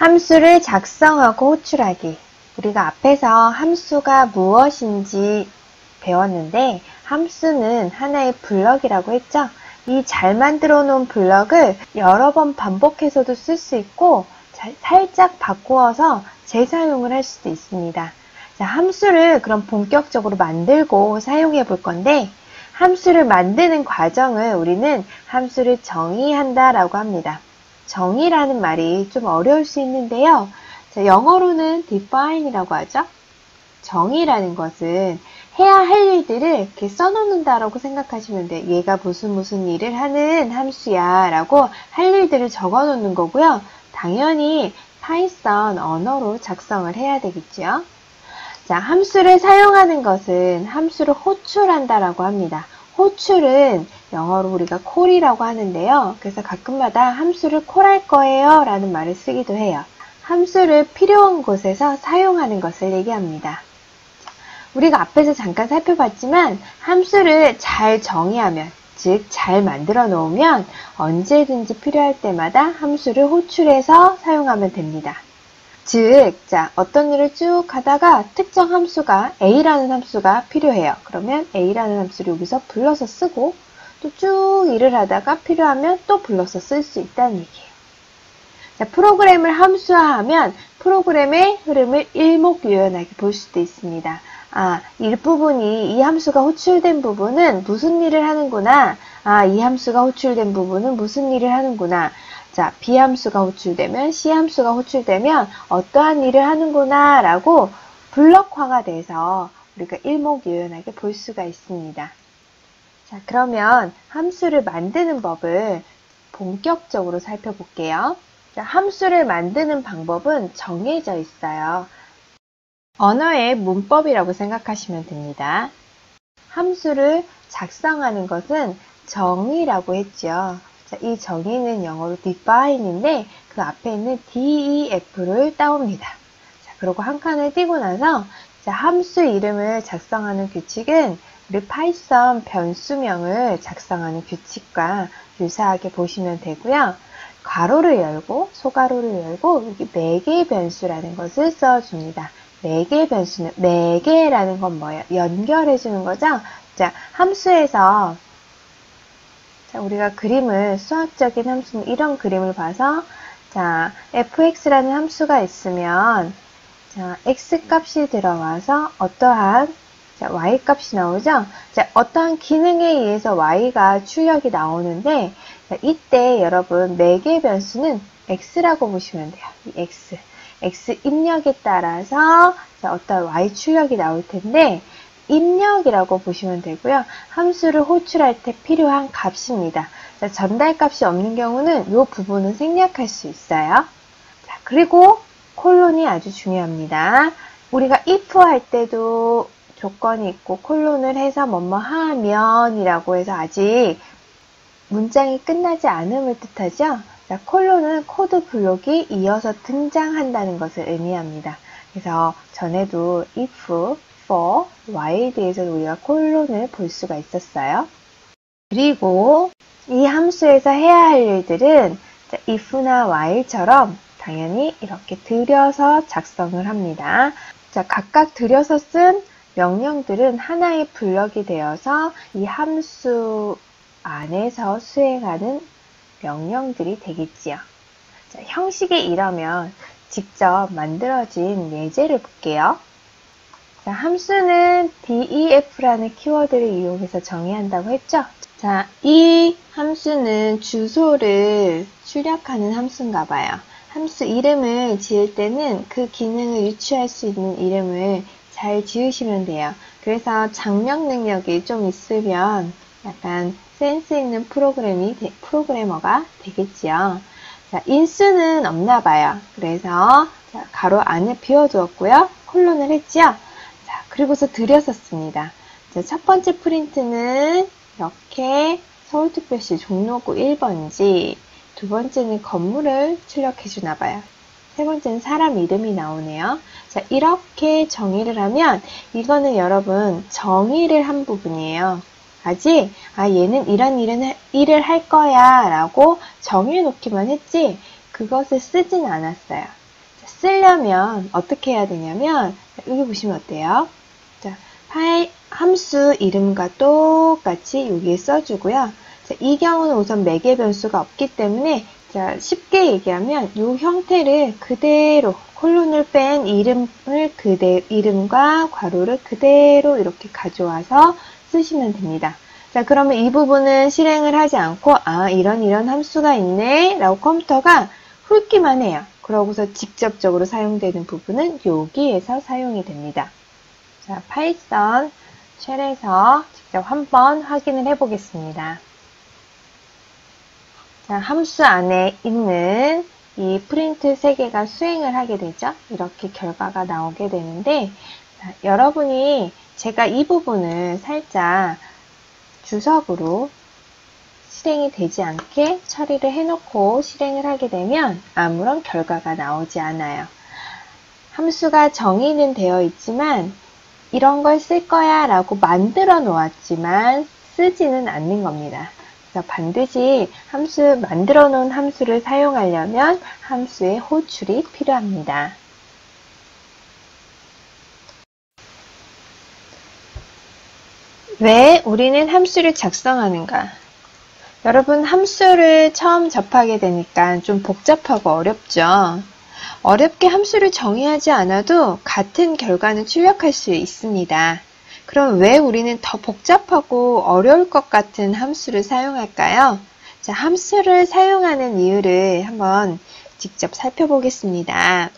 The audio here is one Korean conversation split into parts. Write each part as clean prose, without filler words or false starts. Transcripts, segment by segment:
함수를 작성하고 호출하기. 우리가 앞에서 함수가 무엇인지 배웠는데 함수는 하나의 블럭이라고 했죠. 이 잘 만들어 놓은 블럭을 여러 번 반복해서도 쓸 수 있고 살짝 바꾸어서 재사용을 할 수도 있습니다. 자, 함수를 그럼 본격적으로 만들고 사용해 볼 건데 함수를 만드는 과정을 우리는 함수를 정의한다 라고 합니다. 정의라는 말이 좀 어려울 수 있는데요. 자, 영어로는 define이라고 하죠. 정의라는 것은 해야 할 일들을 이렇게 써놓는다라고 생각하시면 돼요. 얘가 무슨 일을 하는 함수야 라고 할 일들을 적어 놓는 거고요. 당연히 파이썬 언어로 작성을 해야 되겠죠. 자, 함수를 사용하는 것은 함수를 호출한다라고 합니다. 호출은 영어로 우리가 call이라고 하는데요. 그래서 가끔마다 함수를 call할 거예요 라는 말을 쓰기도 해요. 함수를 필요한 곳에서 사용하는 것을 얘기합니다. 우리가 앞에서 잠깐 살펴봤지만 함수를 잘 정의하면, 즉 잘 만들어 놓으면 언제든지 필요할 때마다 함수를 호출해서 사용하면 됩니다. 즉, 자, 어떤 일을 쭉 하다가 특정 함수가 A라는 함수가 필요해요. 그러면 A라는 함수를 여기서 불러서 쓰고 또 쭉 일을 하다가 필요하면 또 불러서 쓸 수 있다는 얘기예요. 자, 프로그램을 함수화하면 프로그램의 흐름을 일목요연하게 볼 수도 있습니다. 아, 일부분이 이 함수가 호출된 부분은 무슨 일을 하는구나. 아, 이 함수가 호출된 부분은 무슨 일을 하는구나. 자, B 함수가 호출되면 C 함수가 호출되면 어떠한 일을 하는구나 라고 블럭화가 돼서 우리가 일목요연하게 볼 수가 있습니다. 자, 그러면 함수를 만드는 법을 본격적으로 살펴볼게요. 자, 함수를 만드는 방법은 정해져 있어요. 언어의 문법이라고 생각하시면 됩니다. 함수를 작성하는 것은 정의라고 했죠. 자, 이 정의는 영어로 define인데 그 앞에 있는 def를 따옵니다. 자, 그리고 한 칸을 띄고 나서 자, 함수 이름을 작성하는 규칙은 우리 파이썬 변수명을 작성하는 규칙과 유사하게 보시면 되고요. 괄호를 열고 소괄호를 열고 여기 매개 변수라는 것을 써줍니다. 매개 변수는 매개라는 건 뭐예요? 연결해 주는 거죠? 자, 함수에서 자, 우리가 그림을 수학적인 함수는 이런 그림을 봐서 자, fx라는 함수가 있으면 자, x 값이 들어와서 어떠한 자, y 값이 나오죠? 자, 어떠한 기능에 의해서 y가 출력이 나오는데 자, 이때 여러분 매개 변수는 x라고 보시면 돼요. 이 x 입력에 따라서 자, 어떤 y 출력이 나올 텐데 입력이라고 보시면 되고요. 함수를 호출할 때 필요한 값입니다. 자, 전달 값이 없는 경우는 이 부분은 생략할 수 있어요. 자, 그리고 콜론이 아주 중요합니다. 우리가 if 할 때도 조건이 있고 콜론을 해서 뭐뭐 하면 이라고 해서 아직 문장이 끝나지 않음을 뜻하죠. 자, 콜론은 코드 블록이 이어서 등장한다는 것을 의미합니다. 그래서 전에도 if, for, while에 대해서도 우리가 콜론을 볼 수가 있었어요. 그리고 이 함수에서 해야 할 일들은 자, if나 while처럼 당연히 이렇게 들여서 작성을 합니다. 자, 각각 들여서 쓴 명령들은 하나의 블럭이 되어서 이 함수 안에서 수행하는 명령들이 되겠지요. 자, 형식이 이러면 직접 만들어진 예제를 볼게요. 자, 함수는 def라는 키워드를 이용해서 정의한다고 했죠. 자, 이 함수는 주소를 출력하는 함수인가 봐요. 함수 이름을 지을 때는 그 기능을 유추할 수 있는 이름을 잘 지으시면 돼요. 그래서 장명 능력이 좀 있으면 약간 센스 있는 프로그래머가 되겠지요. 자, 인수는 없나 봐요. 그래서 자, 가로 안에 비워두었고요. 콜론을 했지요. 자, 그리고서 들여섰습니다. 자, 첫 번째 프린트는 이렇게 서울특별시 종로구 1번지, 두 번째는 건물을 출력해 주나 봐요. 세 번째는 사람 이름이 나오네요. 자, 이렇게 정의를 하면 이거는 여러분 정의를 한 부분이에요. 아직 얘는 이런 일을 할 거야 라고 정해놓기만 했지 그것을 쓰진 않았어요. 쓰려면 어떻게 해야 되냐면 여기 보시면 어때요? 자, 함수 이름과 똑같이 여기에 써주고요. 자, 이 경우는 우선 매개 변수가 없기 때문에 자, 쉽게 얘기하면 이 형태를 그대로 콜론을 뺀 이름과 괄호를 그대로 이렇게 가져와서 쓰시면 됩니다. 자, 그러면 이 부분은 실행을 하지 않고 이런 함수가 있네 라고 컴퓨터가 훑기만 해요. 그러고서 직접적으로 사용되는 부분은 여기에서 사용이 됩니다. 자, 파이썬 쉘에서 직접 한번 확인을 해 보겠습니다. 자, 함수 안에 있는 이 프린트 3개가 수행을 하게 되죠. 이렇게 결과가 나오게 되는데 자, 여러분이 제가 이 부분을 살짝 주석으로 실행이 되지 않게 처리를 해놓고 실행을 하게 되면 아무런 결과가 나오지 않아요. 함수가 정의는 되어 있지만 이런 걸 쓸 거야 라고 만들어 놓았지만 쓰지는 않는 겁니다. 그래서 반드시 만들어 놓은 함수를 사용하려면 함수의 호출이 필요합니다. 왜 우리는 함수를 작성하는가? 여러분, 함수를 처음 접하게 되니까 좀 복잡하고 어렵죠? 어렵게 함수를 정의하지 않아도 같은 결과는 출력할 수 있습니다. 그럼 왜 우리는 더 복잡하고 어려울 것 같은 함수를 사용할까요? 자, 함수를 사용하는 이유를 한번 직접 살펴보겠습니다.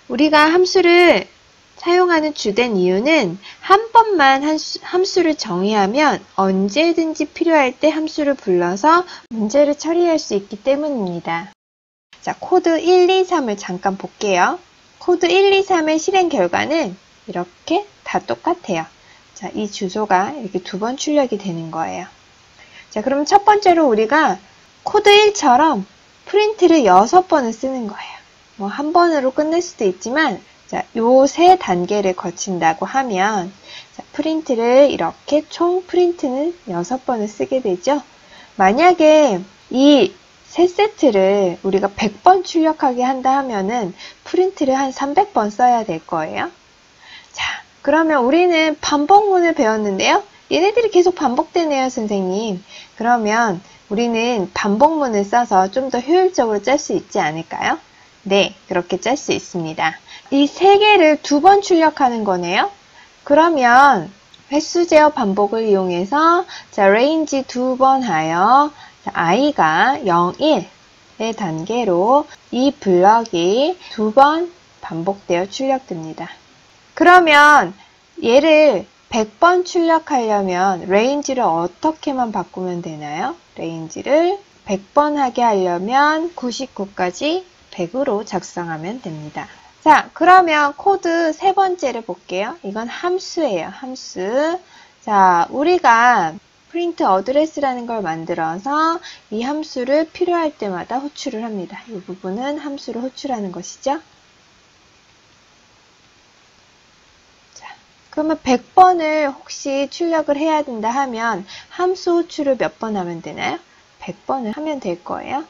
우리가 함수를 사용하는 주된 이유는 한 번만 함수를 정의하면 언제든지 필요할 때 함수를 불러서 문제를 처리할 수 있기 때문입니다. 자, 코드 1, 2, 3을 잠깐 볼게요. 코드 1, 2, 3의 실행 결과는 이렇게 다 똑같아요. 자, 이 주소가 이렇게 2번 출력이 되는 거예요. 자, 그럼 첫 번째로 우리가 코드 1처럼 프린트를 6번을 쓰는 거예요. 뭐 한 번으로 끝낼 수도 있지만 자, 요 3단계를 거친다고 하면 자, 프린트를 이렇게 총 프린트는 6번을 쓰게 되죠. 만약에 이 세 세트를 우리가 100번 출력하게 한다 하면은 프린트를 한 300번 써야 될 거예요. 자, 그러면 우리는 반복문을 배웠는데요. 얘네들이 계속 반복되네요, 선생님. 그러면 우리는 반복문을 써서 좀 더 효율적으로 짤 수 있지 않을까요? 네, 그렇게 짤 수 있습니다. 이 3개를 2번 출력하는 거네요. 그러면 횟수 제어 반복을 이용해서 자, range 2번 하여 자, i가 0, 1의 단계로 이 블럭이 2번 반복되어 출력됩니다. 그러면 얘를 100번 출력하려면 range를 어떻게만 바꾸면 되나요? range를 100번 하게 하려면 99까지 100으로 작성하면 됩니다. 자, 그러면 코드 3번째를 볼게요. 이건 함수예요. 함수. 자, 우리가 print address라는 걸 만들어서 이 함수를 필요할 때마다 호출을 합니다. 이 부분은 함수를 호출하는 것이죠. 자, 그러면 100번을 혹시 출력을 해야 된다 하면 함수 호출을 몇 번 하면 되나요? 100번을 하면 될 거예요.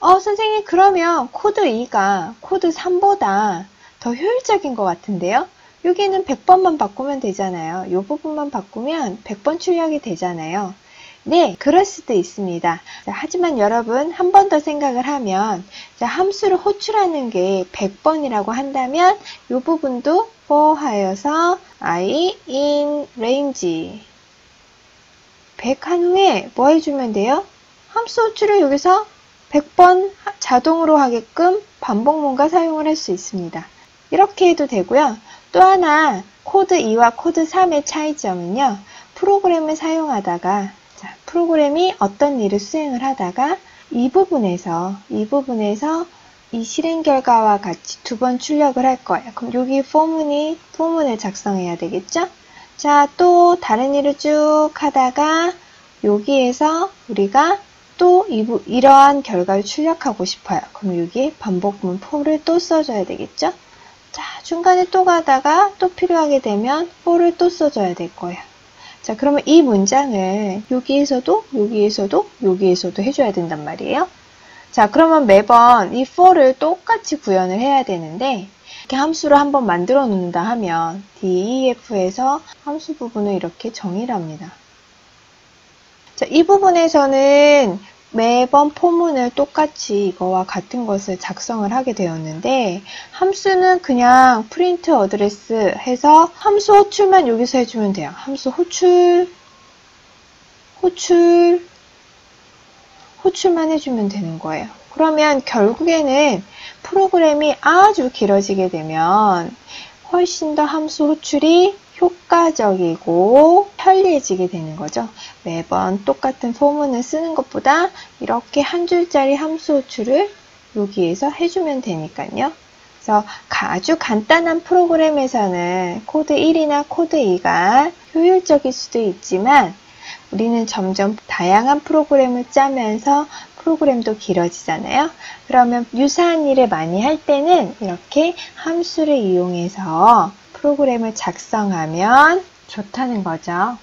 선생님, 그러면 코드 2가 코드 3보다 더 효율적인 것 같은데요? 여기는 100번만 바꾸면 되잖아요. 이 부분만 바꾸면 100번 출력이 되잖아요. 네, 그럴 수도 있습니다. 자, 하지만 여러분, 한 번 더 생각을 하면 자, 함수를 호출하는 게 100번이라고 한다면 이 부분도 for 하여서 I in range 100 한 후에 뭐 해주면 돼요? 함수 호출을 여기서 100번 자동으로 하게끔 반복문과 사용을 할 수 있습니다. 이렇게 해도 되고요. 또 하나 코드 2와 코드 3의 차이점은요. 프로그램을 사용하다가 자, 프로그램이 어떤 일을 수행을 하다가 이 부분에서 이 실행 결과와 같이 2번 출력을 할 거예요. 그럼 여기 포문을 작성해야 되겠죠? 자, 또 다른 일을 쭉 하다가 여기에서 우리가 또 이러한 결과를 출력하고 싶어요. 그럼 여기 반복문 for를 또 써줘야 되겠죠? 자, 중간에 또 가다가 또 필요하게 되면 for를 또 써줘야 될 거예요. 자, 그러면 이 문장을 여기에서도 해줘야 된단 말이에요. 자, 그러면 매번 이 for를 똑같이 구현을 해야 되는데 이렇게 함수를 한번 만들어 놓는다 하면 DEF에서 함수 부분을 이렇게 정의를 합니다. 자, 이 부분에서는 매번 포문을 똑같이 이거와 같은 것을 작성을 하게 되었는데 함수는 그냥 print address 해서 함수 호출만 여기서 해주면 돼요. 함수 호출만 해주면 되는 거예요. 그러면 결국에는 프로그램이 아주 길어지게 되면 훨씬 더 함수 호출이 효과적이고 편리해지게 되는 거죠. 매번 똑같은 포문을 쓰는 것보다 이렇게 한 줄짜리 함수 호출을 여기에서 해주면 되니까요. 그래서 아주 간단한 프로그램에서는 코드 1이나 코드 2가 효율적일 수도 있지만 우리는 점점 다양한 프로그램을 짜면서 프로그램도 길어지잖아요. 그러면 유사한 일을 많이 할 때는 이렇게 함수를 이용해서 프로그램을 작성하면 좋다는 거죠.